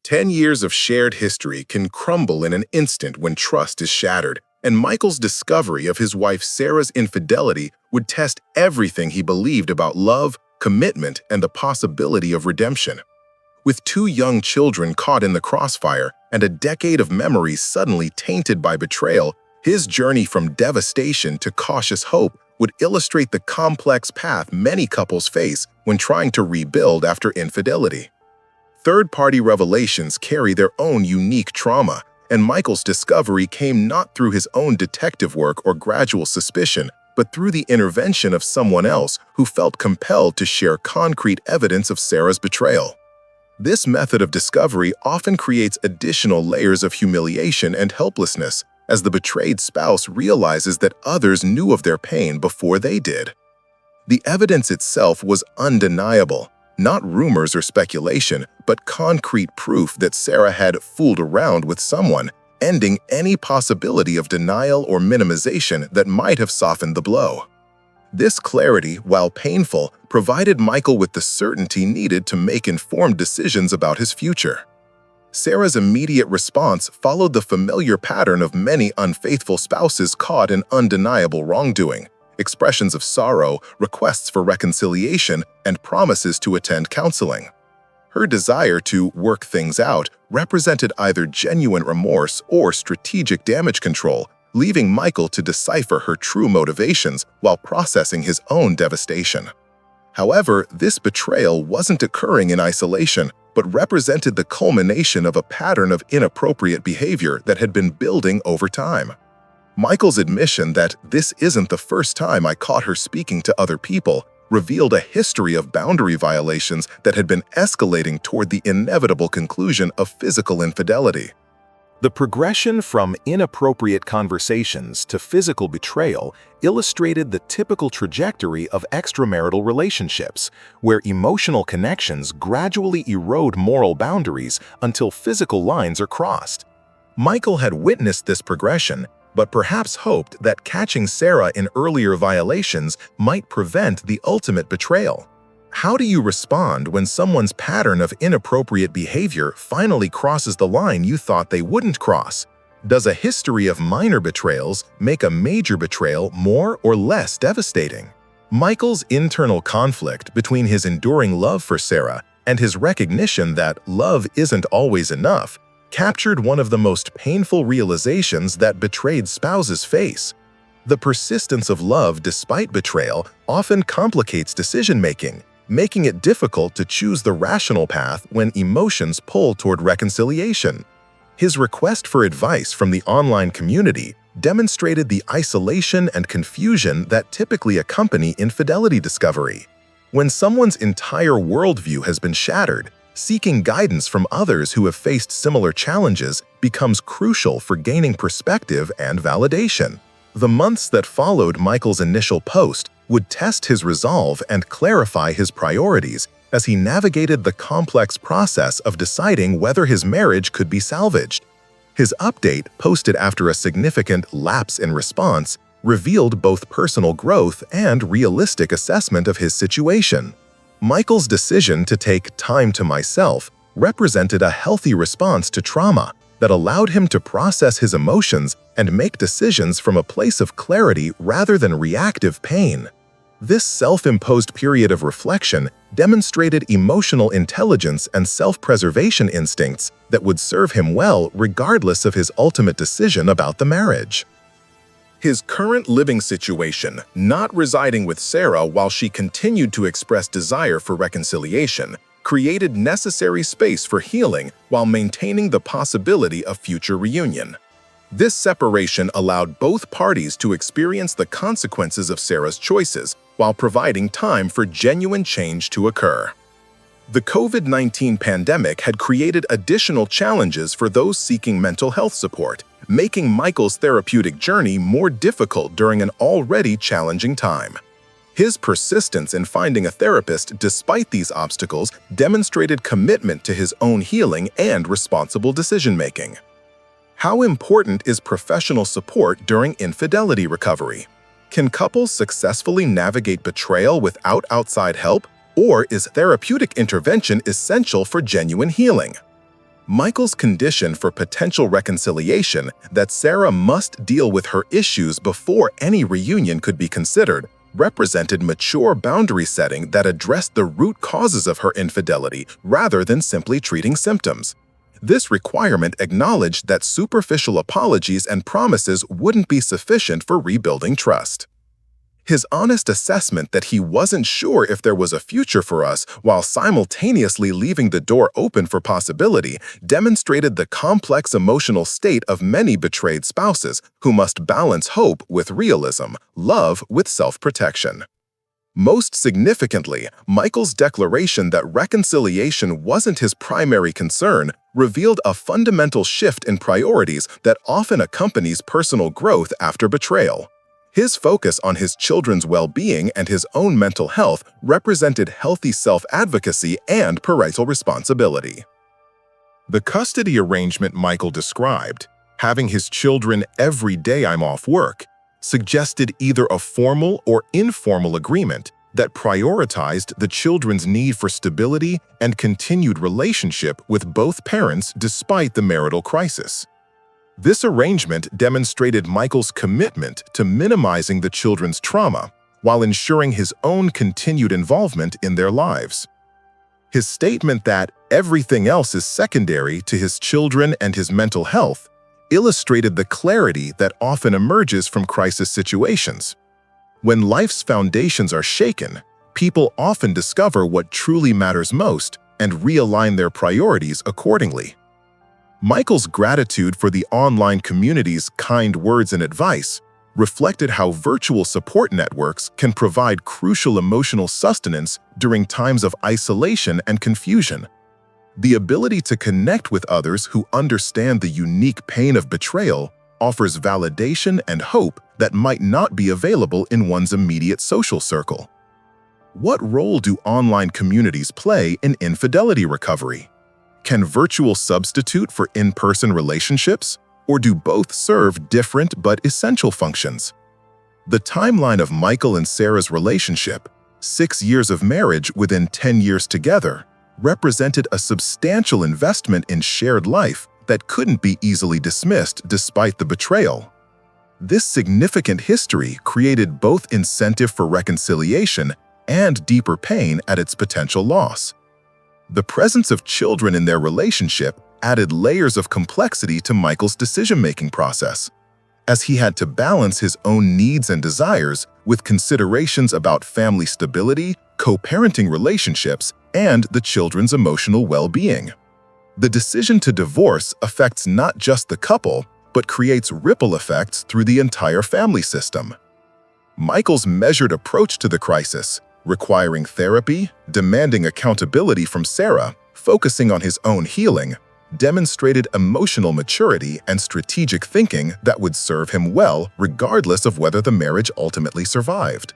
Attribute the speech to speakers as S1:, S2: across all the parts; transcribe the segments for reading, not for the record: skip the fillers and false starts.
S1: 10 years of shared history can crumble in an instant when trust is shattered, and Michael's discovery of his wife Sarah's infidelity would test everything he believed about love, commitment, and the possibility of redemption. With two young children caught in the crossfire and a decade of memories suddenly tainted by betrayal, his journey from devastation to cautious hope would illustrate the complex path many couples face when trying to rebuild after infidelity. Third-party revelations carry their own unique trauma, and Michael's discovery came not through his own detective work or gradual suspicion, but through the intervention of someone else who felt compelled to share concrete evidence of Sarah's betrayal. This method of discovery often creates additional layers of humiliation and helplessness, as the betrayed spouse realizes that others knew of their pain before they did. The evidence itself was undeniable, not rumors or speculation, but concrete proof that Sarah had fooled around with someone, ending any possibility of denial or minimization that might have softened the blow. This clarity, while painful, provided Michael with the certainty needed to make informed decisions about his future. Sarah's immediate response followed the familiar pattern of many unfaithful spouses caught in undeniable wrongdoing: expressions of sorrow, requests for reconciliation, and promises to attend counseling. Her desire to work things out represented either genuine remorse or strategic damage control, leaving Michael to decipher her true motivations while processing his own devastation. However, this betrayal wasn't occurring in isolation, but represented the culmination of a pattern of inappropriate behavior that had been building over time. Michael's admission that "this isn't the first time I caught her speaking to other people" revealed a history of boundary violations that had been escalating toward the inevitable conclusion of physical infidelity.
S2: The progression from inappropriate conversations to physical betrayal illustrated the typical trajectory of extramarital relationships, where emotional connections gradually erode moral boundaries until physical lines are crossed. Michael had witnessed this progression, but perhaps hoped that catching Sarah in earlier violations might prevent the ultimate betrayal. How do you respond when someone's pattern of inappropriate behavior finally crosses the line you thought they wouldn't cross? Does a history of minor betrayals make a major betrayal more or less devastating? Michael's internal conflict between his enduring love for Sarah and his recognition that love isn't always enough captured one of the most painful realizations that betrayed spouses face. The persistence of love despite betrayal often complicates decision-making, making it difficult to choose the rational path when emotions pull toward reconciliation. His request for advice from the online community demonstrated the isolation and confusion that typically accompany infidelity discovery. When someone's entire worldview has been shattered, seeking guidance from others who have faced similar challenges becomes crucial for gaining perspective and validation. The months that followed Michael's initial post would test his resolve and clarify his priorities as he navigated the complex process of deciding whether his marriage could be salvaged. His update, posted after a significant lapse in response, revealed both personal growth and realistic assessment of his situation. Michael's decision to take time to myself represented a healthy response to trauma that allowed him to process his emotions and make decisions from a place of clarity rather than reactive pain. This self-imposed period of reflection demonstrated emotional intelligence and self-preservation instincts that would serve him well regardless of his ultimate decision about the marriage. His current living situation, not residing with Sarah while she continued to express desire for reconciliation, created necessary space for healing while maintaining the possibility of future reunion. This separation allowed both parties to experience the consequences of Sarah's choices while providing time for genuine change to occur. The COVID-19 pandemic had created additional challenges for those seeking mental health support, making Michael's therapeutic journey more difficult during an already challenging time. His persistence in finding a therapist despite these obstacles demonstrated commitment to his own healing and responsible decision-making. How important is professional support during infidelity recovery? Can couples successfully navigate betrayal without outside help, or is therapeutic intervention essential for genuine healing?
S1: Michael's condition for potential reconciliation that Sarah must deal with her issues before any reunion could be considered represented mature boundary setting that addressed the root causes of her infidelity rather than simply treating symptoms. This requirement acknowledged that superficial apologies and promises wouldn't be sufficient for rebuilding trust. His honest assessment that he wasn't sure if there was a future for us while simultaneously leaving the door open for possibility demonstrated the complex emotional state of many betrayed spouses who must balance hope with realism, love with self-protection. Most significantly, Michael's declaration that reconciliation wasn't his primary concern revealed a fundamental shift in priorities that often accompanies personal growth after betrayal. His focus on his children's well-being and his own mental health represented healthy self-advocacy and parental responsibility. The custody arrangement Michael described, having his children every day I'm off work, suggested either a formal or informal agreement that prioritized the children's need for stability and continued relationship with both parents despite the marital crisis. This arrangement demonstrated Michael's commitment to minimizing the children's trauma while ensuring his own continued involvement in their lives. His statement that everything else is secondary to his children and his mental health illustrated the clarity that often emerges from crisis situations. When life's foundations are shaken, people often discover what truly matters most and realign their priorities accordingly. Michael's gratitude for the online community's kind words and advice reflected how virtual support networks can provide crucial emotional sustenance during times of isolation and confusion. The ability to connect with others who understand the unique pain of betrayal offers validation and hope that might not be available in one's immediate social circle. What role do online communities play in infidelity recovery? Can virtual substitute for in-person relationships, or do both serve different but essential functions? The timeline of Michael and Sarah's relationship, 6 years of marriage within 10 years together, represented a substantial investment in shared life that couldn't be easily dismissed despite the betrayal. This significant history created both incentive for reconciliation and deeper pain at its potential loss. The presence of children in their relationship added layers of complexity to Michael's decision-making process, as he had to balance his own needs and desires with considerations about family stability, co-parenting relationships, and the children's emotional well-being. The decision to divorce affects not just the couple, but creates ripple effects through the entire family system. Michael's measured approach to the crisis, requiring therapy, demanding accountability from Sarah, focusing on his own healing, demonstrated emotional maturity and strategic thinking that would serve him well regardless of whether the marriage ultimately survived.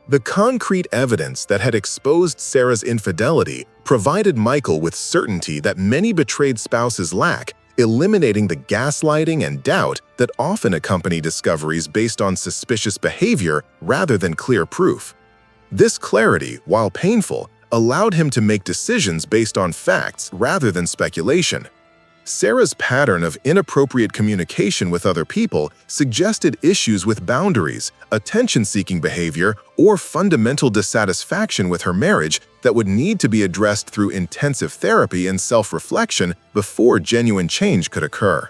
S1: The concrete evidence that had exposed Sarah's infidelity provided Michael with certainty that many betrayed spouses lack, eliminating the gaslighting and doubt that often accompany discoveries based on suspicious behavior rather than clear proof. This clarity, while painful, allowed him to make decisions based on facts rather than speculation. Sarah's pattern of inappropriate communication with other people suggested issues with boundaries, attention-seeking behavior, or fundamental dissatisfaction with her marriage that would need to be addressed through intensive therapy and self-reflection before genuine change could occur.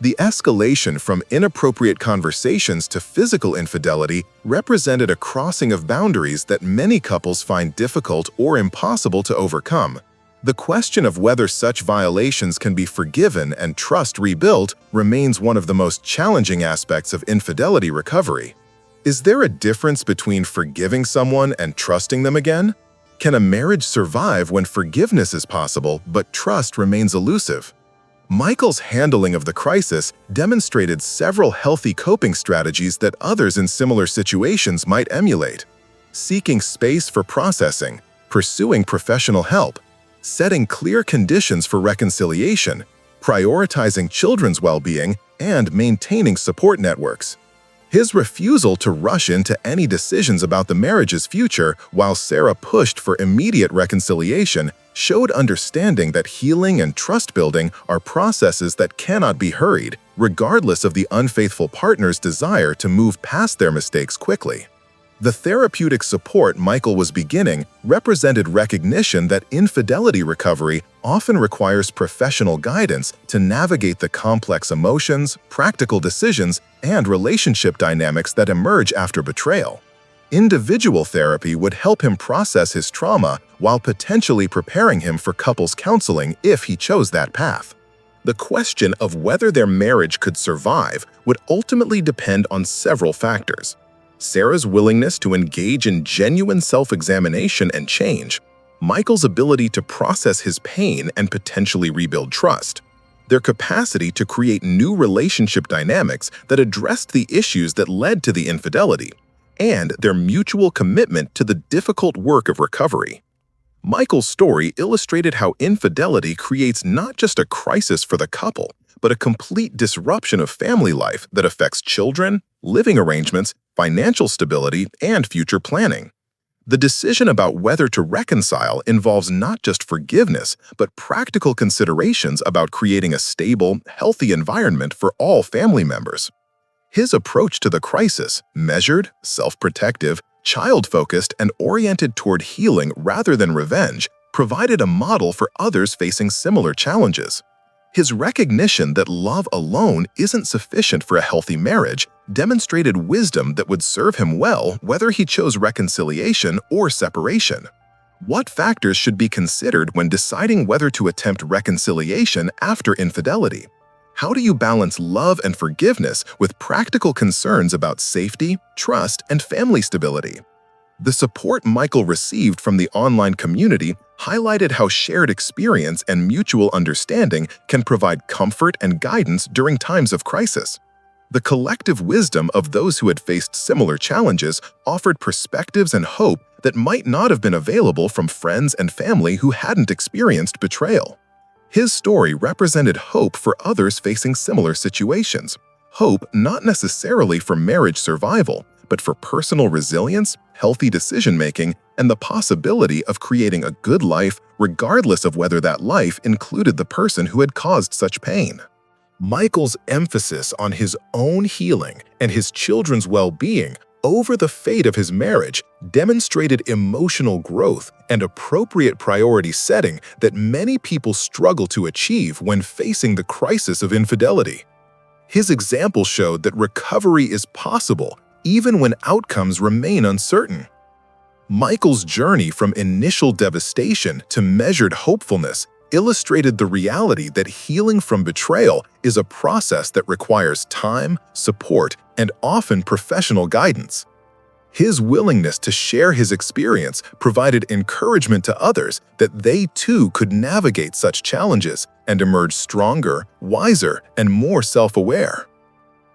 S1: The escalation from inappropriate conversations to physical infidelity represented a crossing of boundaries that many couples find difficult or impossible to overcome. The question of whether such violations can be forgiven and trust rebuilt remains one of the most challenging aspects of infidelity recovery. Is there a difference between forgiving someone and trusting them again? Can a marriage survive when forgiveness is possible but trust remains elusive? Michael's handling of the crisis demonstrated several healthy coping strategies that others in similar situations might emulate. Seeking space for processing, pursuing professional help, setting clear conditions for reconciliation, prioritizing children's well-being, and maintaining support networks. His refusal to rush into any decisions about the marriage's future while Sarah pushed for immediate reconciliation showed understanding that healing and trust building are processes that cannot be hurried, regardless of the unfaithful partner's desire to move past their mistakes quickly. The therapeutic support Michael was beginning represented recognition that infidelity recovery often requires professional guidance to navigate the complex emotions, practical decisions, and relationship dynamics that emerge after betrayal. Individual therapy would help him process his trauma while potentially preparing him for couples counseling if he chose that path. The question of whether their marriage could survive would ultimately depend on several factors: Sarah's willingness to engage in genuine self-examination and change, Michael's ability to process his pain and potentially rebuild trust, their capacity to create new relationship dynamics that addressed the issues that led to the infidelity, and their mutual commitment to the difficult work of recovery. Michael's story illustrated how infidelity creates not just a crisis for the couple, but a complete disruption of family life that affects children, living arrangements, financial stability, and future planning. The decision about whether to reconcile involves not just forgiveness, but practical considerations about creating a stable, healthy environment for all family members. His approach to the crisis, measured, self-protective, child-focused, and oriented toward healing rather than revenge, provided a model for others facing similar challenges. His recognition that love alone isn't sufficient for a healthy marriage demonstrated wisdom that would serve him well whether he chose reconciliation or separation. What factors should be considered when deciding whether to attempt reconciliation after infidelity? How do you balance love and forgiveness with practical concerns about safety, trust, and family stability? The support Michael received from the online community highlighted how shared experience and mutual understanding can provide comfort and guidance during times of crisis. The collective wisdom of those who had faced similar challenges offered perspectives and hope that might not have been available from friends and family who hadn't experienced betrayal. His story represented hope for others facing similar situations. Hope not necessarily for marriage survival, but for personal resilience, healthy decision-making, and the possibility of creating a good life regardless of whether that life included the person who had caused such pain. Michael's emphasis on his own healing and his children's well-being over the fate of his marriage demonstrated emotional growth and appropriate priority setting that many people struggle to achieve when facing the crisis of infidelity. His example showed that recovery is possible even when outcomes remain uncertain. Michael's journey from initial devastation to measured hopefulness illustrated the reality that healing from betrayal is a process that requires time, support, and often professional guidance. His willingness to share his experience provided encouragement to others that they too could navigate such challenges and emerge stronger, wiser, and more self-aware.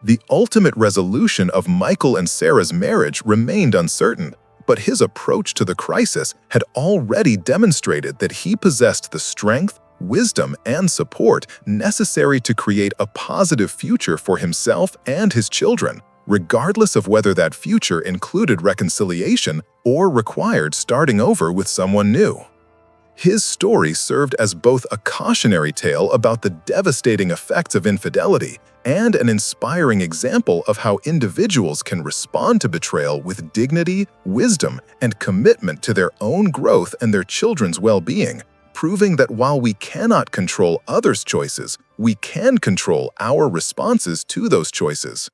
S1: The ultimate resolution of Michael and Sarah's marriage remained uncertain, but his approach to the crisis had already demonstrated that he possessed the strength, wisdom, and support necessary to create a positive future for himself and his children, regardless of whether that future included reconciliation or required starting over with someone new. His story served as both a cautionary tale about the devastating effects of infidelity and an inspiring example of how individuals can respond to betrayal with dignity, wisdom, and commitment to their own growth and their children's well-being, proving that while we cannot control others' choices, we can control our responses to those choices.